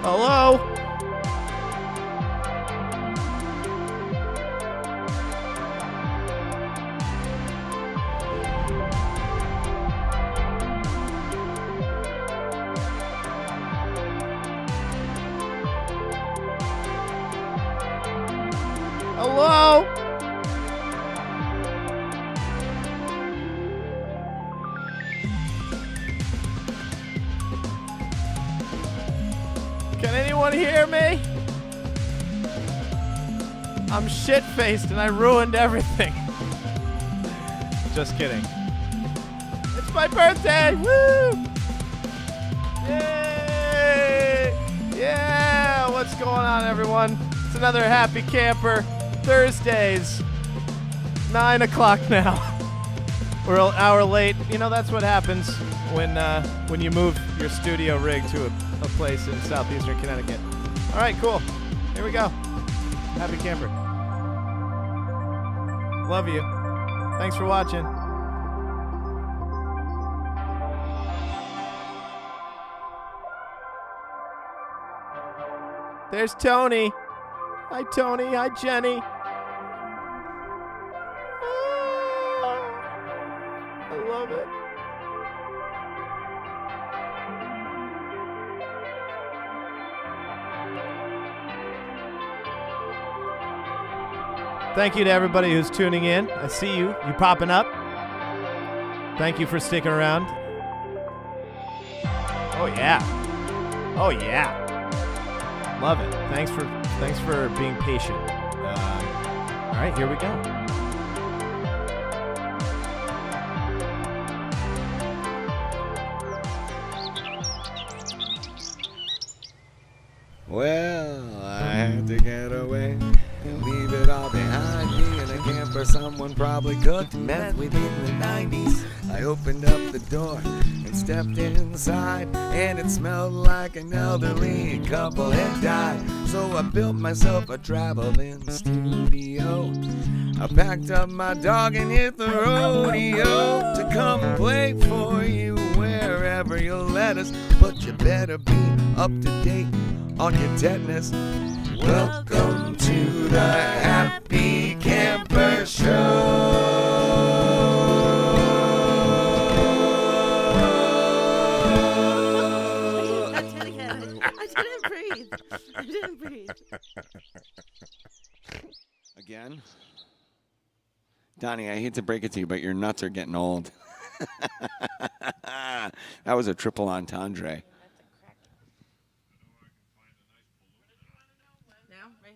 Hello? Hello? Can anyone hear me? I'm shit-faced and I ruined everything. Just kidding. It's my birthday! Woo! Yay! Yeah! What's going on, everyone? It's another Happy Camper Thursdays. 9 o'clock now. We're an hour late. You know, that's what happens when you move your studio rig to a place in southeastern Connecticut. All right, cool. Here we go. Happy Camper. Love you. Thanks for watching. There's Tony. Hi, Tony. Hi, Jenny. I love it. Thank you to everybody who's tuning in. I see you. You popping up. Thank you for sticking around. Oh, yeah. Oh, yeah. Love it. Thanks for being patient. All right, here we go. Well, I had to get away and leave it all behind me in a camper someone probably cooked meth with in the 90s. I opened up the door and stepped inside, and it smelled like an elderly couple had died. So I built myself a traveling studio. I packed up my dog and hit the rodeo to come play for you wherever you'll let us. But you better be up to date on your tetanus. Welcome to the Happy Camper Show. I didn't breathe. Again? Donnie, I hate to break it to you, but your nuts are getting old. That was a triple entendre. Right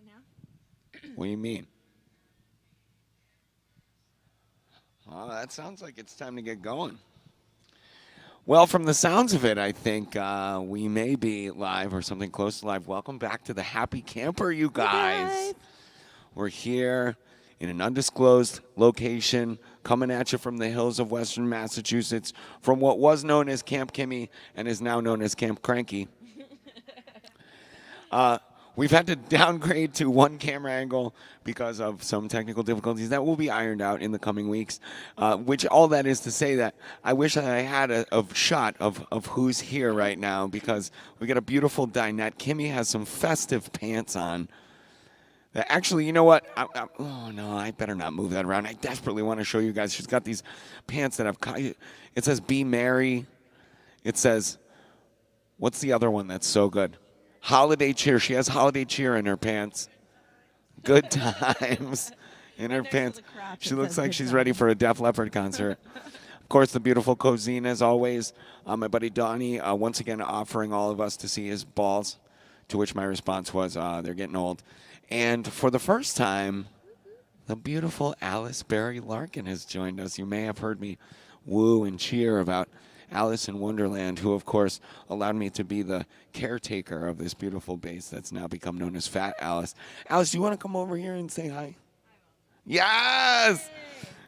now? What do you mean? Well, that sounds like it's time to get going. Well, from the sounds of it, I think we may be live or something close to live. Welcome back to the Happy Camper, you guys. We're here in an undisclosed location, coming at you from the hills of western Massachusetts, from what was known as Camp Kimmy and is now known as Camp Cranky. We've had to downgrade to one camera angle because of some technical difficulties that will be ironed out in the coming weeks, which all that is to say that I wish that I had a shot of who's here right now, because we got a beautiful dinette. Kimmy has some festive pants on. Actually, you know what? Oh, no, I better not move that around. I desperately want to show you guys. She's got these pants that have, it says Be Merry. It says, what's the other one that's so good? Holiday Cheer. She has Holiday Cheer in her pants. Good times in her pants. She looks like she's ready for a Def Leppard concert. Of course, the beautiful Cozine, as always. My buddy Donnie, once again, offering all of us to see his balls, to which my response was, they're getting old. And for the first time, the beautiful Alice Barry Larkin has joined us. You may have heard me woo and cheer about Alice in Wonderland, who, of course, allowed me to be the caretaker of this beautiful base that's now become known as Fat Alice. Alice, do you want to come over here and say hi? Yes!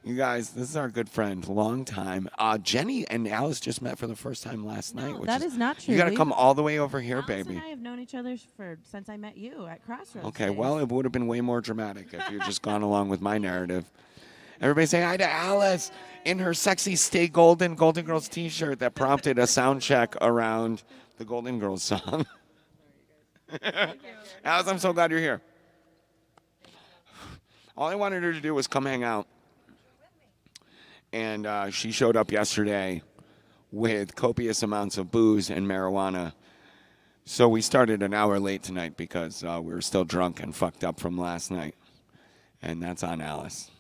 You guys, this is our good friend, long time. Jenny and Alice just met for the first time last night. Which that is not true. You got to come all the way over here, Alice baby. and I have known each other since I met you at Crossroads. Okay, days. well, it would have been way more dramatic if you'd just gone along with my narrative. Everybody say hi to Alice in her sexy Stay Golden Girls t-shirt that prompted a sound check around the Golden Girls song. Alice, I'm so glad you're here. All I wanted her to do was come hang out. And she showed up yesterday with copious amounts of booze and marijuana. So we started an hour late tonight because we were still drunk and fucked up from last night. And that's on Alice.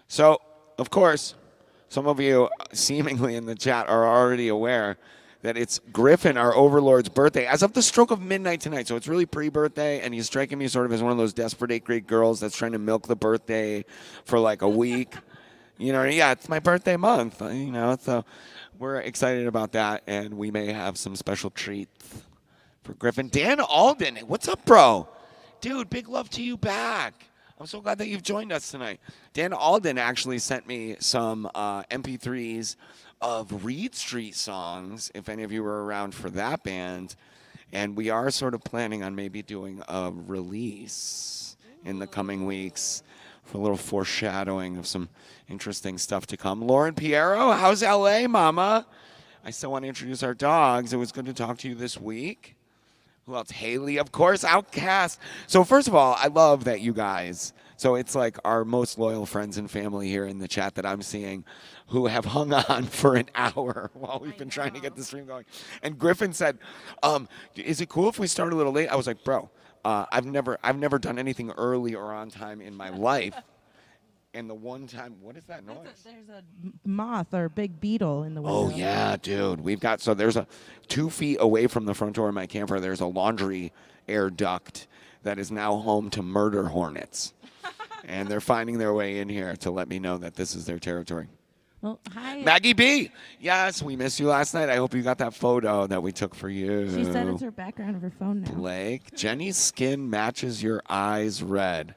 So, of course, some of you seemingly in the chat are already aware that it's Griffin, our Overlord's birthday, as of the stroke of midnight tonight. So it's really pre-birthday, and he's striking me sort of as one of those desperate eighth grade girls that's trying to milk the birthday for like a week. You know, yeah, it's my birthday month, you know, so we're excited about that, and we may have some special treats for Griffin. Dan Alden, what's up, bro? Dude, big love to you back. I'm so glad that you've joined us tonight. Dan Alden actually sent me some MP3s of Reed Street songs, if any of you were around for that band. And we are sort of planning on maybe doing a release in the coming weeks for a little foreshadowing of some interesting stuff to come. Lauren Piero, how's LA, mama? I still want to introduce our dogs. It was good to talk to you this week. Who else? Haley, of course, Outcast. So first of all, I love that you guys, so it's like our most loyal friends and family here in the chat that I'm seeing who have hung on for an hour while we've been trying to get the stream going. And Griffin said, is it cool if we start a little late? I was like, bro, I've never done anything early or on time in my life. And the one time, what is that noise? There's a moth or a big beetle in the window. Oh, yeah, dude. There's 2 feet away from the front door of my camper, there's a laundry air duct that is now home to murder hornets. And they're finding their way in here to let me know that this is their territory. Well, hi. Maggie B. Yes, we missed you last night. I hope you got that photo that we took for you. She said it's her background of her phone now. Blake, Jenny's skin matches your eyes red.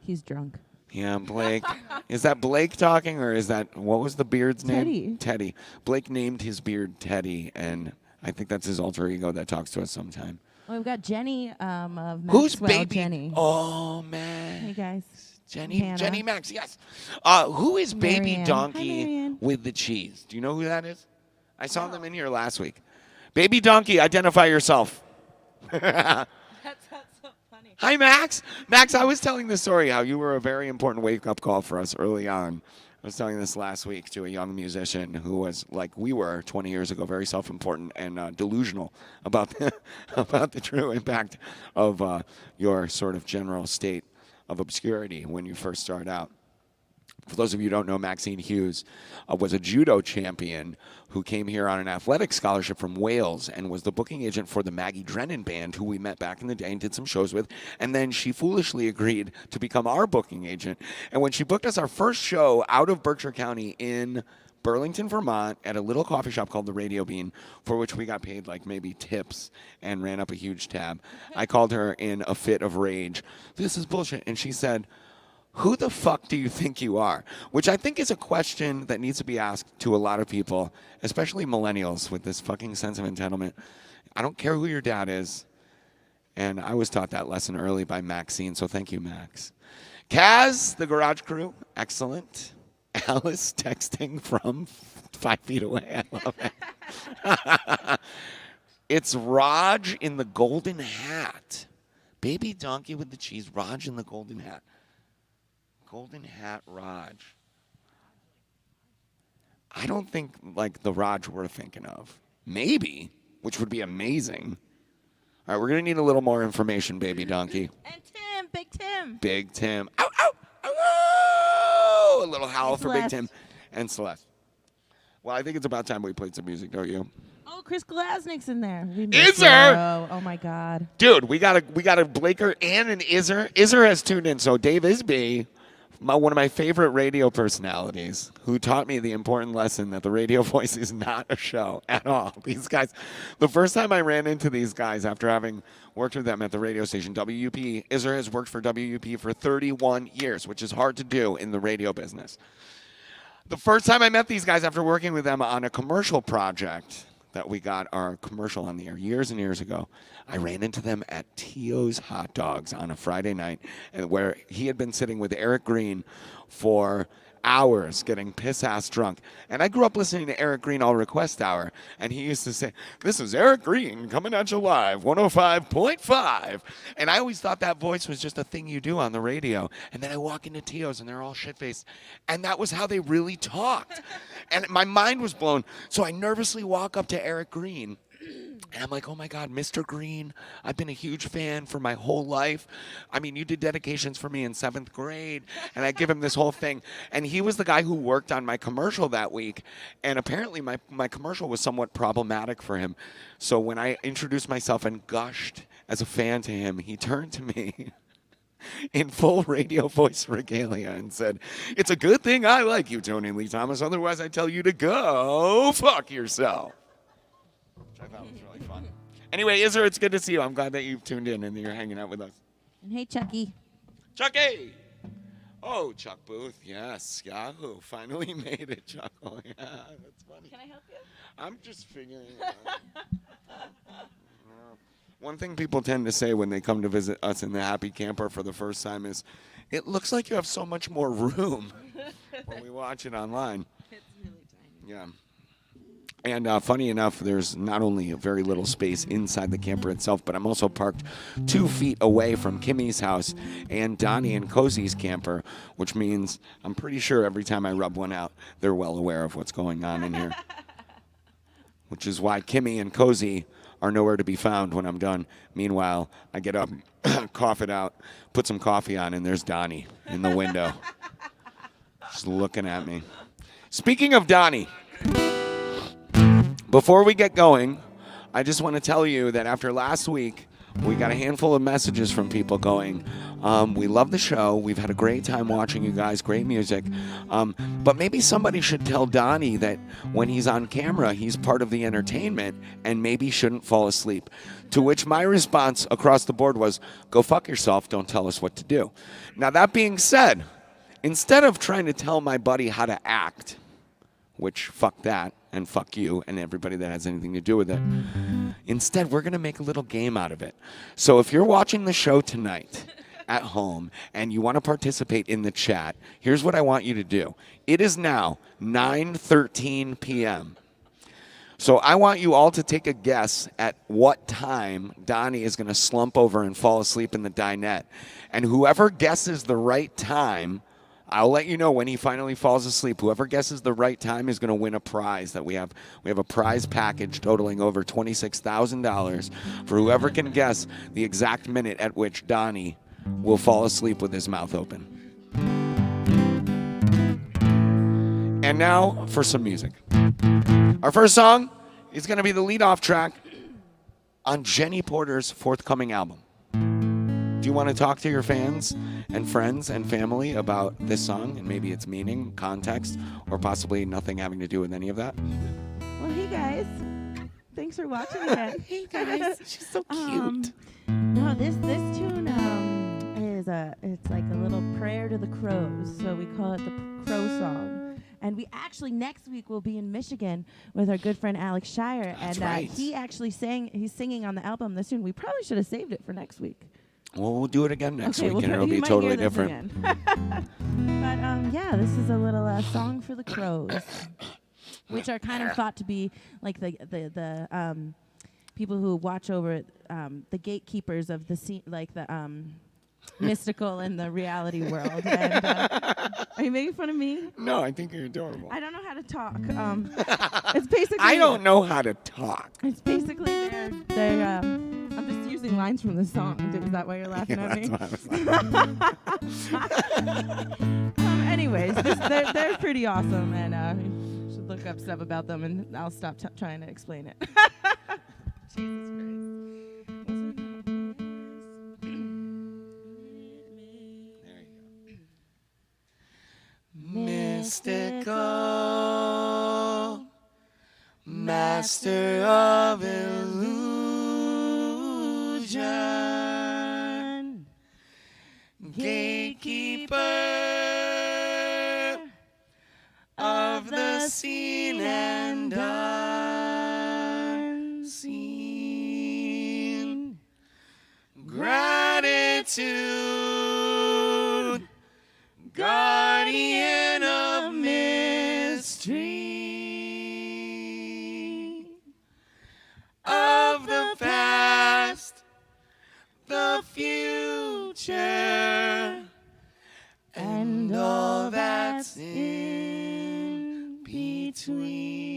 He's drunk. Yeah, Blake. Is that Blake talking, or is that, what was the beard's name? Teddy. Blake named his beard Teddy, and I think that's his alter ego that talks to us sometime. Well, we've got Jenny of Maxwell. Who's baby? Jenny. Oh, man. Hey, guys. Jenny Max, yes. Who is Baby Marianne. Donkey Hi, with the cheese? Do you know who that is? I saw them in here last week. Baby Donkey, identify yourself. That's so funny. Hi, Max. Max, I was telling the story how you were a very important wake-up call for us early on. I was telling this last week to a young musician who was, like we were 20 years ago, very self-important and delusional about about the true impact of your sort of general state of obscurity when you first start out. For those of you who don't know, Maxine Hughes was a judo champion who came here on an athletic scholarship from Wales and was the booking agent for the Maggie Drennan band, who we met back in the day and did some shows with. And then she foolishly agreed to become our booking agent. And when she booked us our first show out of Berkshire County in Burlington, Vermont, at a little coffee shop called the Radio Bean, for which we got paid like maybe tips and ran up a huge tab, I called her in a fit of rage. This is bullshit. And she said, who the fuck do you think you are? Which I think is a question that needs to be asked to a lot of people, especially millennials with this fucking sense of entitlement. I don't care who your dad is. And I was taught that lesson early by Maxine, so thank you, Max. Kaz, the Garage Crew, excellent. Alice texting from 5 feet away. I love it. It's Raj in the golden hat. Baby Donkey with the cheese. Raj in the golden hat. Golden hat Raj. I don't think like the Raj we're thinking of. Maybe, which would be amazing. All right, we're going to need a little more information, Baby Donkey. And Tim, Big Tim. Big Tim. Ow, ow, ow, ow. A little howl for Big Tim and Celeste. Well, I think it's about time we played some music, don't you? Oh, Chris Glasnick's in there. Is there? Oh my God. Dude, we got a Blaker and an Izzer. Izzer has tuned in, so Dave Isby, one of my favorite radio personalities, who taught me the important lesson that the radio voice is not a show at all. These guys, the first time I ran into these guys after having worked with them at the radio station, WUP, Izzer has worked for WUP for 31 years, which is hard to do in the radio business. The first time I met these guys after working with them on a commercial project that we got our commercial on the air years and years ago, I ran into them at Tio's Hot Dogs on a Friday night, where he had been sitting with Eric Green for hours getting piss-ass drunk. And I grew up listening to Eric Green All Request Hour, and he used to say, "This is Eric Green coming at you live, 105.5." And I always thought that voice was just a thing you do on the radio. And then I walk into Tio's, and they're all shit-faced. And that was how they really talked. And my mind was blown. So I nervously walk up to Eric Green, and I'm like, "Oh my God, Mr. Green, I've been a huge fan for my whole life. I mean, you did dedications for me in 7th grade." And I give him this whole thing. And he was the guy who worked on my commercial that week. And apparently my commercial was somewhat problematic for him. So when I introduced myself and gushed as a fan to him, he turned to me in full radio voice regalia and said, "It's a good thing I like you, Tony Lee Thomas. Otherwise, I tell you to go fuck yourself." Which I thought was really fun. Anyway, Izzer, it's good to see you. I'm glad that you've tuned in and that you're hanging out with us. And hey, Chucky. Chucky! Oh, Chuck Booth. Yes, Yahoo. Finally made it, Chuck. Oh, yeah, that's funny. Can I help you? I'm just figuring it out. One thing people tend to say when they come to visit us in the Happy Camper for the first time is, "It looks like you have so much more room," when we watch it online. It's really tiny. Yeah. And funny enough, there's not only a very little space inside the camper itself, but I'm also parked 2 feet away from Kimmy's house and Donnie and Cozy's camper, which means I'm pretty sure every time I rub one out, they're well aware of what's going on in here. Which is why Kimmy and Cozy are nowhere to be found when I'm done. Meanwhile, I get up, cough it out, put some coffee on, and there's Donnie in the window. Just looking at me. Speaking of Donnie, before we get going, I just want to tell you that after last week, we got a handful of messages from people going, "We love the show. We've had a great time watching you guys. Great music. But maybe somebody should tell Donnie that when he's on camera, he's part of the entertainment and maybe shouldn't fall asleep." To which my response across the board was, "Go fuck yourself. Don't tell us what to do." Now, that being said, instead of trying to tell my buddy how to act, which fuck that, and fuck you and everybody that has anything to do with it, instead, we're going to make a little game out of it. So if you're watching the show tonight at home and you want to participate in the chat, here's what I want you to do. It is now 9:13 p.m. So I want you all to take a guess at what time Donnie is going to slump over and fall asleep in the dinette. And whoever guesses the right time, I'll let you know when he finally falls asleep. Whoever guesses the right time is going to win a prize that we have. We have a prize package totaling over $26,000 for whoever can guess the exact minute at which Donnie will fall asleep with his mouth open. And now for some music. Our first song is going to be the lead-off track on Jenny Porter's forthcoming album. Do you want to talk to your fans and friends and family about this song and maybe its meaning, context, or possibly nothing having to do with any of that? Well, hey, guys. Thanks for watching again. Hey, guys. She's so cute. No, this tune it's like a little prayer to the crows. So we call it the Crow Song. And we actually next week will be in Michigan with our good friend Alex Shire. That's and right. He's singing on the album this tune. We probably should have saved it for next week. Well, we'll do it again next week, well, and it'll you be might totally hear this different. again. But yeah, this is a little song for the crows, which are kind of thought to be like the people who watch over the gatekeepers of the scene, like the mystical and the reality world. And, are you making fun of me? No, I think you're adorable. I don't know how to talk. It's basically. I don't know how to talk. It's basically they're I'm just using lines from the song. Is that why you're laughing at me? That's what I was laughing. Anyways, they're pretty awesome, and you should look up stuff about them, and I'll stop trying to explain it. Jesus Christ. Mystical, master of illusion, gatekeeper of the seen and unseen, gratitude, guardian of in between.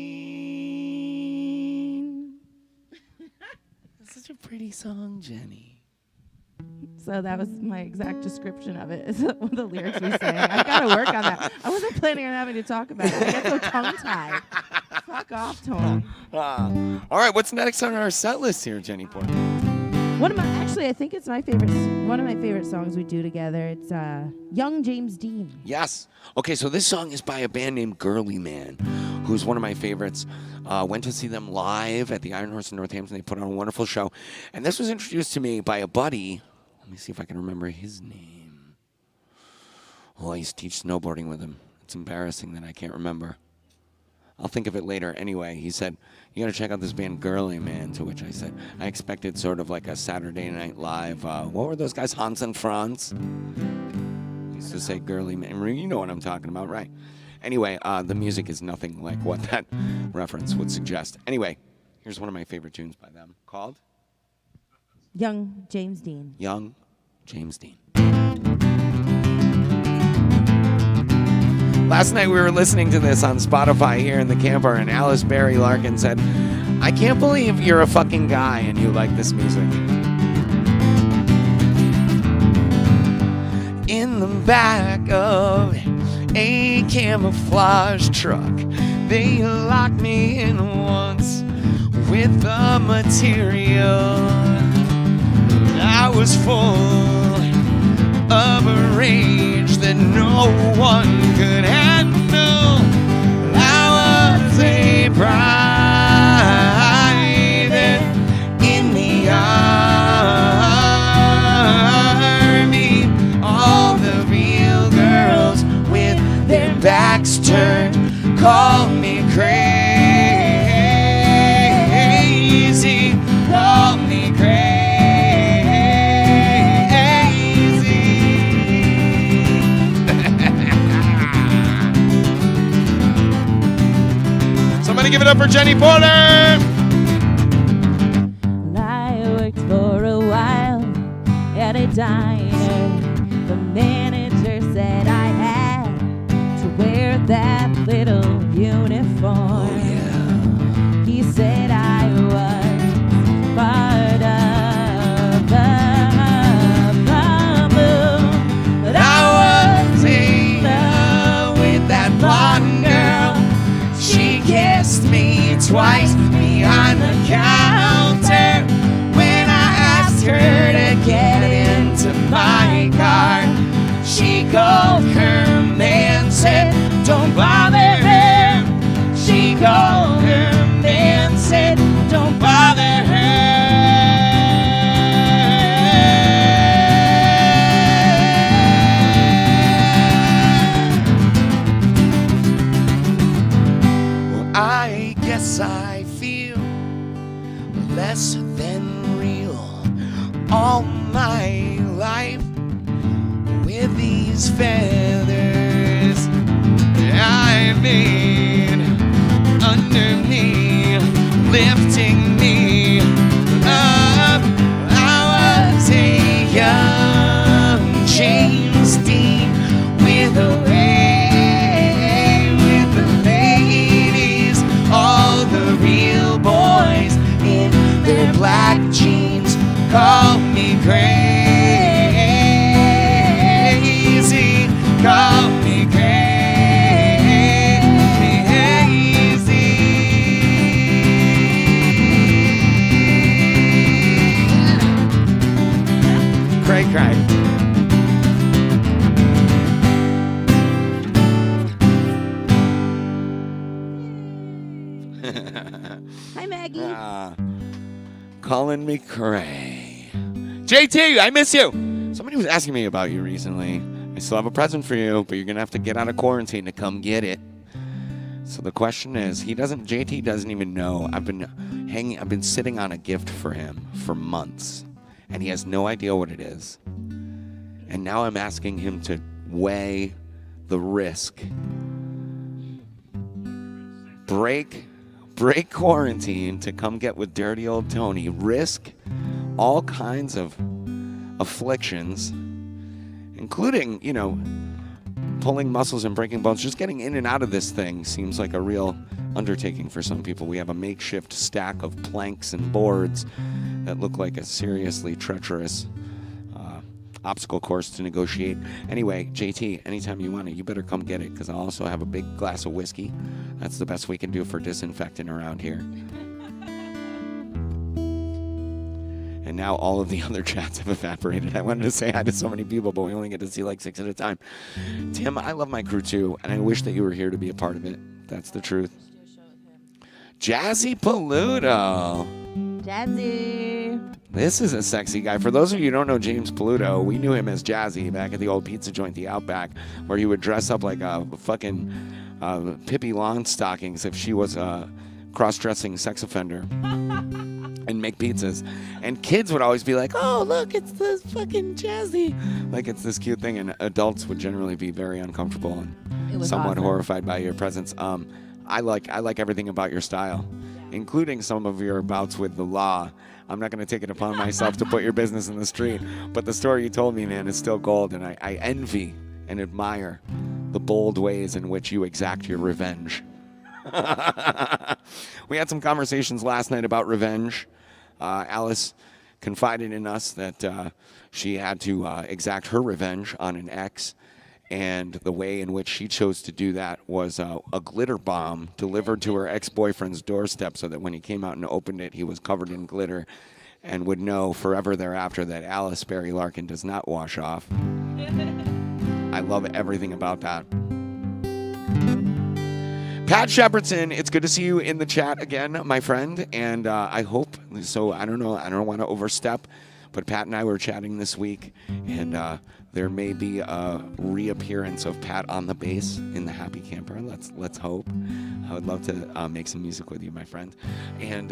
That's such a pretty song, Jenny. So that was my exact description of it. Is the lyrics we sang. I gotta work on that. I wasn't planning on having to talk about it. I get so tongue-tied. Fuck off, Tony. All right, what's next on our set list here, Jenny Porter? I think it's my favorite. One of my favorite songs we do together. It's Young James Dean. Yes. Okay, so this song is by a band named Girly Man, who's one of my favorites. Went to see them live at the Iron Horse in Northampton. They put on a wonderful show. And this was introduced to me by a buddy. Let me see if I can remember his name. Oh, I used to teach snowboarding with him. It's embarrassing that I can't remember. I'll think of it later. Anyway, he said, you got to check out this band Girly Man, to which I said, I expected sort of like a Saturday Night Live. What were those guys, Hans and Franz? Used to say Girly Man. You know what I'm talking about, right? Anyway, the music is nothing like what that reference would suggest. Anyway, here's one of my favorite tunes by them, called Young James Dean. Young James Dean. Last night we were listening to this on Spotify here in the camper, and Alice Barry Larkin said, I can't believe you're a fucking guy and you like this music. In the back of a camouflage truck, they locked me in once with the material. I was full of a rage that no one could handle. I was a private in the army. All the real girls with their backs turned call me crazy. Call me crazy. Somebody give it up for Jenny Porter. I worked for a while at a diner. The manager said I had to wear that little uniform. Oh, yeah. He said I was part of the problem, but I was in love with that blonde girl. She kissed me twice behind the counter. When I asked her to get into my car, she called her man, said, don't bother her. She called her man, said, don't bother her. I guess I feel less than real all my life with these feathers I made under me, lifting me up. I was a young James Dean with a way with the ladies, all the real boys in their black jeans call me crazy, call me crazy. Cray, cray. Hi, Maggie. Calling me cray. JT, I miss you. Somebody was asking me about you recently. I still have a present for you, but you're going to have to get out of quarantine to come get it. So the question is, JT doesn't even know. I've been sitting on a gift for him for months, and he has no idea what it is. And now I'm asking him to weigh the risk. Break quarantine to come get with dirty old Tony. Risk all kinds of afflictions, including, pulling muscles and breaking bones. Just getting in and out of this thing seems like a real undertaking for some people. We have a makeshift stack of planks and boards that look like a seriously treacherous obstacle course to negotiate. Anyway, JT, anytime you want it, you better come get it, because I also have a big glass of whiskey. That's the best we can do for disinfecting around here. And now all of the other chats have evaporated. I wanted to say hi to so many people, but we only get to see like 6 at a time. Tim, I love my crew too, and I wish that you were here to be a part of it. That's the truth. Jazzy Paluto. Jazzy. This is a sexy guy. For those of you who don't know James Paluto, we knew him as Jazzy back at the old pizza joint, the Outback, where he would dress up like a fucking Pippi Longstockings if she was a cross-dressing sex offender and make pizzas. And kids would always be like, oh, look, it's this fucking Jazzy. Like it's this cute thing. And adults would generally be very uncomfortable and somewhat awesome. horrified by your presence. I like everything about your style, including some of your bouts with the law. I'm not going to take it upon myself to put your business in the street, but the story you told me, man, is still gold, and I envy and admire the bold ways in which you exact your revenge. We had some conversations last night about revenge. Alice confided in us that she had to exact her revenge on an ex, and the way in which she chose to do that was a glitter bomb delivered to her ex-boyfriend's doorstep so that when he came out and opened it, he was covered in glitter and would know forever thereafter that Alice Barry Larkin does not wash off. I love everything about that. Pat Shepardson, it's good to see you in the chat again, my friend, and I hope, so I don't want to overstep, but Pat and I were chatting this week, and there may be a reappearance of Pat on the bass in the Happy Camper. Let's hope. I would love to make some music with you, my friend. And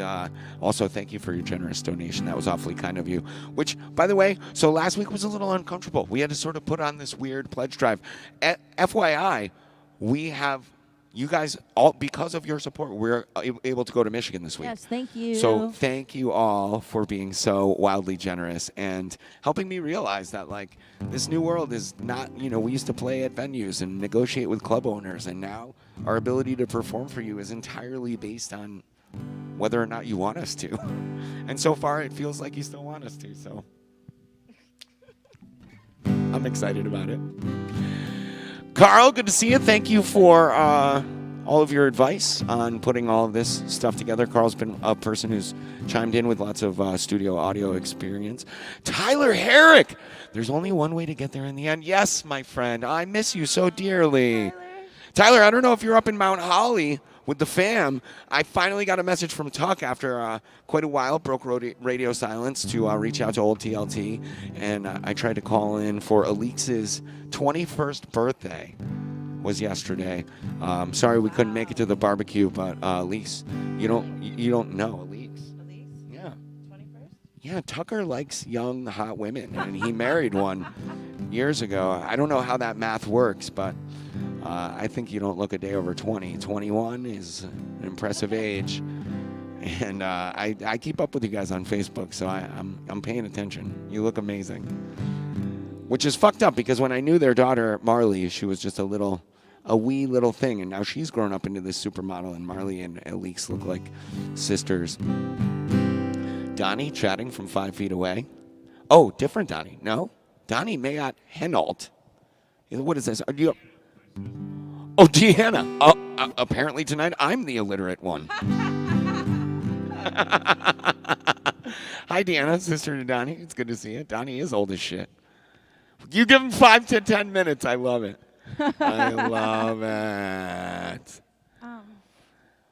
also, thank you for your generous donation. That was awfully kind of you. Which, by the way, so last week was a little uncomfortable. We had to sort of put on this weird pledge drive. FYI, we have... You guys, all because of your support, we're able to go to Michigan this week. Yes, thank you. So thank you all for being so wildly generous and helping me realize that, like, this new world is not, we used to play at venues and negotiate with club owners, and now our ability to perform for you is entirely based on whether or not you want us to. And so far, it feels like you still want us to, so I'm excited about it. Carl, good to see you. Thank you for all of your advice on putting all of this stuff together. Carl's been a person who's chimed in with lots of studio audio experience. Tyler Herrick, there's only one way to get there in the end. Yes, my friend, I miss you so dearly. Tyler, I don't know if you're up in Mount Holly with the fam. I finally got a message from Tuck after quite a while, broke radio silence, to reach out to old TLT, and I tried to call in for Alix's 21st birthday. Was yesterday. Sorry we couldn't make it to the barbecue, but Alix, you don't know Alix? Yeah. 21st? Yeah, Tucker likes young, hot women, and he married one years ago. I don't know how that math works, but I think you don't look a day over 20. 21 is an impressive age. And I keep up with you guys on Facebook, so I'm paying attention. You look amazing. Which is fucked up, because when I knew their daughter, Marley, she was just a wee little thing, and now she's grown up into this supermodel, and Marley and Alix look like sisters. Donnie chatting from 5 feet away. Oh, different Donnie. No? Donnie Mayot Henault. What is this? Are you... Oh, Deanna. Oh, apparently tonight I'm the illiterate one. Hi, Deanna, sister to Donnie. It's good to see you. Donnie is old as shit. You give him 5 to 10 minutes. I love it. I love it.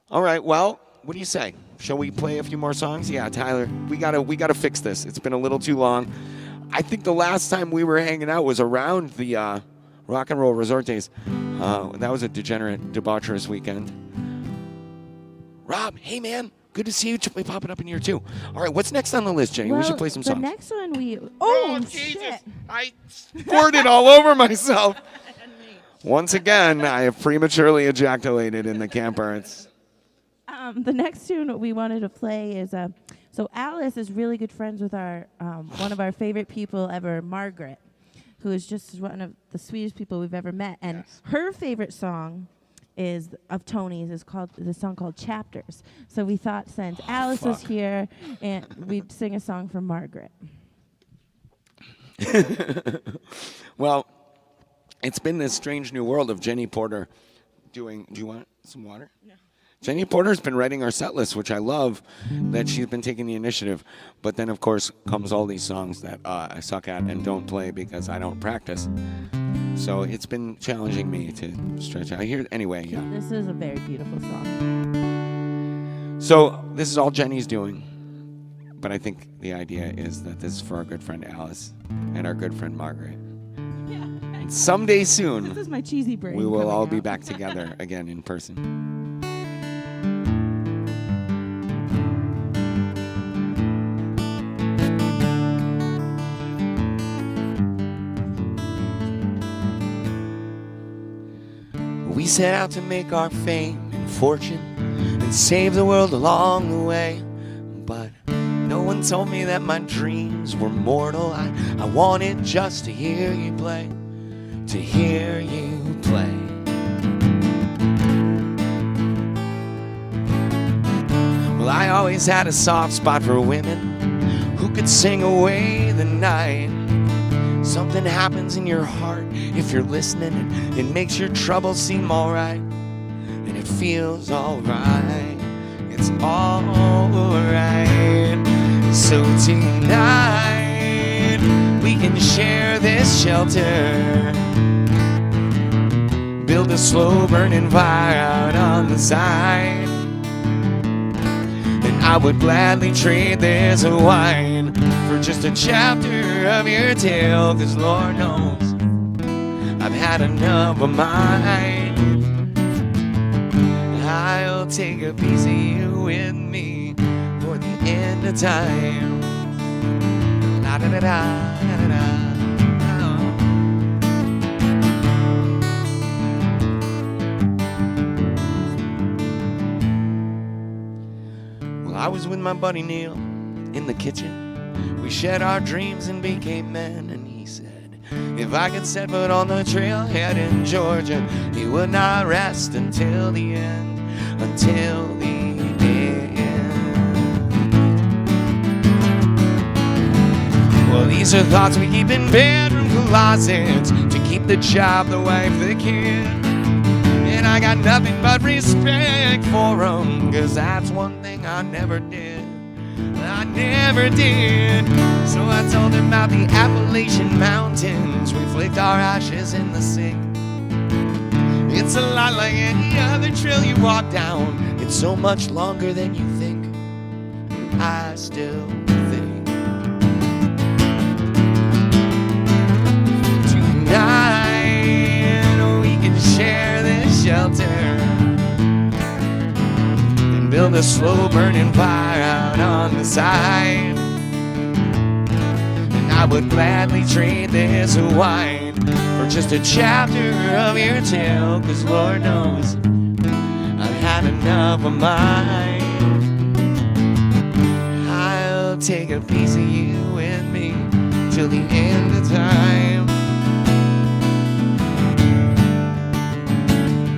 All right. Well, what do you say? Shall we play a few more songs? Yeah, Tyler, we gotta fix this. It's been a little too long. I think the last time we were hanging out was around the Rock and Roll Resort Days. That was a degenerate, debaucherous weekend. Rob, hey man, good to see you popping up in here too. All right, what's next on the list, Jenny? Well, we should play some songs. The next one Jesus! Shit. I squirted all over myself. Once again, I have prematurely ejaculated in the camper. The next tune we wanted to play is so Alice is really good friends with our one of our favorite people ever, Margaret, who is just one of the sweetest people we've ever met. And her favorite song of Tony's is called the song called Chapters. So we thought since Alice was here, and we'd sing a song for Margaret. Well, it's been this strange new world of Jenny Porter doing. Do you want some water? No. Jenny Porter's been writing our set list, which I love that she's been taking the initiative. But then, of course, comes all these songs that I suck at and don't play because I don't practice. So it's been challenging me to stretch out. Anyway, yeah. This is a very beautiful song. So this is all Jenny's doing. But I think the idea is that this is for our good friend Alice and our good friend Margaret. Yeah. And someday soon, This is my cheesy brain. we will all be out. back together again in person. We set out to make our fame and fortune and save the world along the way. But no one told me that my dreams were mortal. I wanted just to hear you play, to hear you play. Well, I always had a soft spot for women who could sing away the night. Something happens in your heart if you're listening, and it makes your troubles seem alright. And it feels alright. It's alright. So tonight we can share this shelter, build a slow burning fire out on the side. And I would gladly trade this wine for just a chapter of your tale, 'cause Lord knows I've had enough of mine. I'll take a piece of you with me for the end of time. La da da da da da da. Well, I was with my buddy Neil in the kitchen. We shared our dreams and became men, and he said, if I could set foot on the trailhead in Georgia, he would not rest until the end, until the end. Well, these are thoughts we keep in bedroom closets to keep the job, the wife, the kid. And I got nothing but respect for them, 'cause that's one thing I never did. I never did. So I told him about the Appalachian Mountains. We flicked our ashes in the sink. It's a lot like any other trail you walk down. It's so much longer than you think. I still think tonight we can share this shelter, build a slow burning fire out on the side. And I would gladly trade this wine for just a chapter of your tale, 'cause Lord knows I've had enough of mine. I'll take a piece of you with me till the end of time,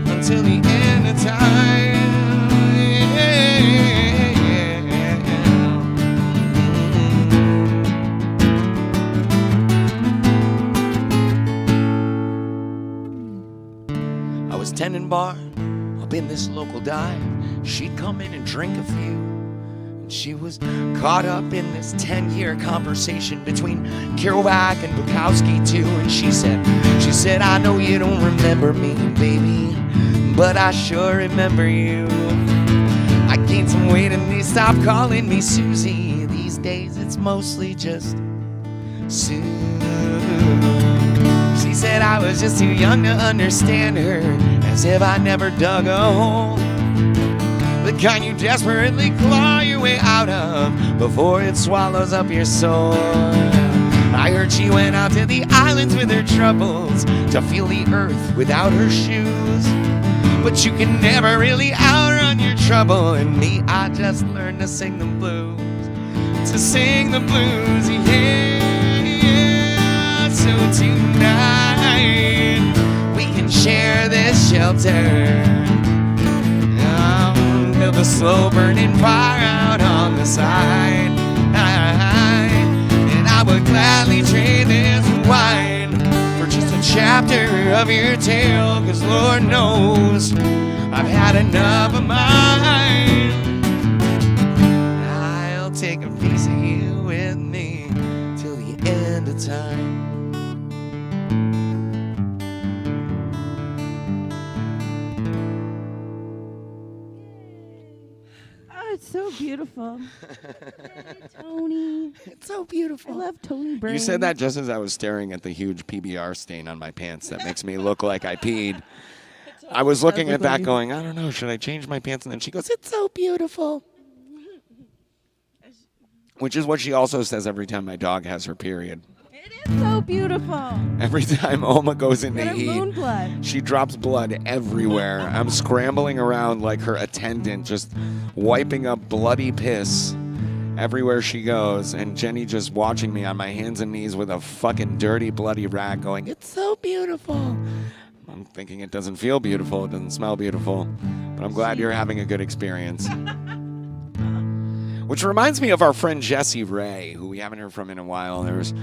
until the end of time. Tending bar up in this local dive. She'd come in and drink a few, and she was caught up in this 10-year conversation between Kerouac and Bukowski too. And she said, I know you don't remember me, baby, but I sure remember you. I gained some weight and they stopped calling me Susie. These days it's mostly just Sue. She said I was just too young to understand her, as if I never dug a hole, the kind you desperately claw your way out of before it swallows up your soul. I heard she went out to the islands with her troubles to feel the earth without her shoes. But you can never really outrun your trouble, and me, I just learned to sing the blues, to sing the blues, yeah, yeah. So tonight we can share this shelter. Build a slow burning fire out on the side. And I would gladly trade this wine for just a chapter of your tale. Cause Lord knows I've had enough of mine. I'll take a piece of you with me till the end of time. Oh, it's so beautiful. Yay, Tony. It's so beautiful. I love Tony Brain. You said that just as I was staring at the huge PBR stain on my pants that makes me look like I peed. I was looking at that going, I don't know, should I change my pants? And then she goes, it's so beautiful. Which is what she also says every time my dog has her period. It is so beautiful. Every time Oma goes into Get her moon heat, blood. she drops blood everywhere. I'm scrambling around like her attendant, just wiping up bloody piss everywhere she goes. And Jenny just watching me on my hands and knees with a fucking dirty, bloody rag going, it's so beautiful. I'm thinking it doesn't feel beautiful. It doesn't smell beautiful. But I'm glad you're having a good experience. Which reminds me of our friend Jessie Ray, who we haven't heard from in a while. There was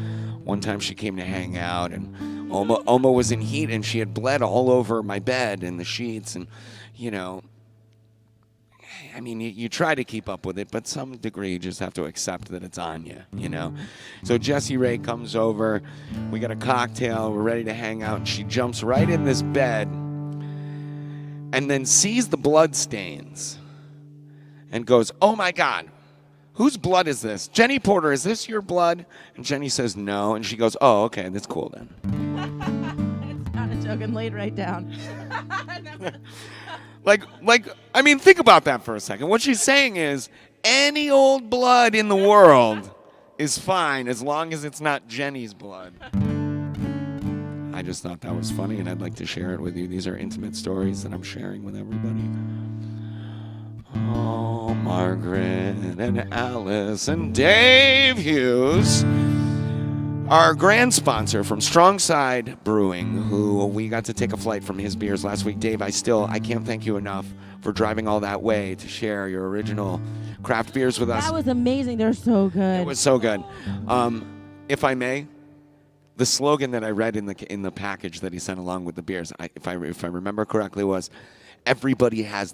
one time she came to hang out, and Oma was in heat, and she had bled all over my bed and the sheets. And, you know, I mean, you try to keep up with it, but some degree you just have to accept that it's on you, you know. So Jessie Ray comes over. We got a cocktail. We're ready to hang out. And she jumps right in this bed and then sees the blood stains and goes, oh, my God. Whose blood is this? Jenny Porter, is this your blood? And Jenny says no. And she goes, oh, okay, that's cool then. It's not a joke and laid right down. I mean, think about that for a second. What she's saying is any old blood in the world is fine as long as it's not Jenny's blood. I just thought that was funny, and I'd like to share it with you. These are intimate stories that I'm sharing with everybody. Oh, Margaret and Alice and Dave Hughes, our grand sponsor from Strongside Brewing, who we got to take a flight from his beers last week. Dave, I can't thank you enough for driving all that way to share your original craft beers with us. That was amazing. They're so good. It was so good. If I may, the slogan that I read in the package that he sent along with the beers, if I remember correctly, was everybody has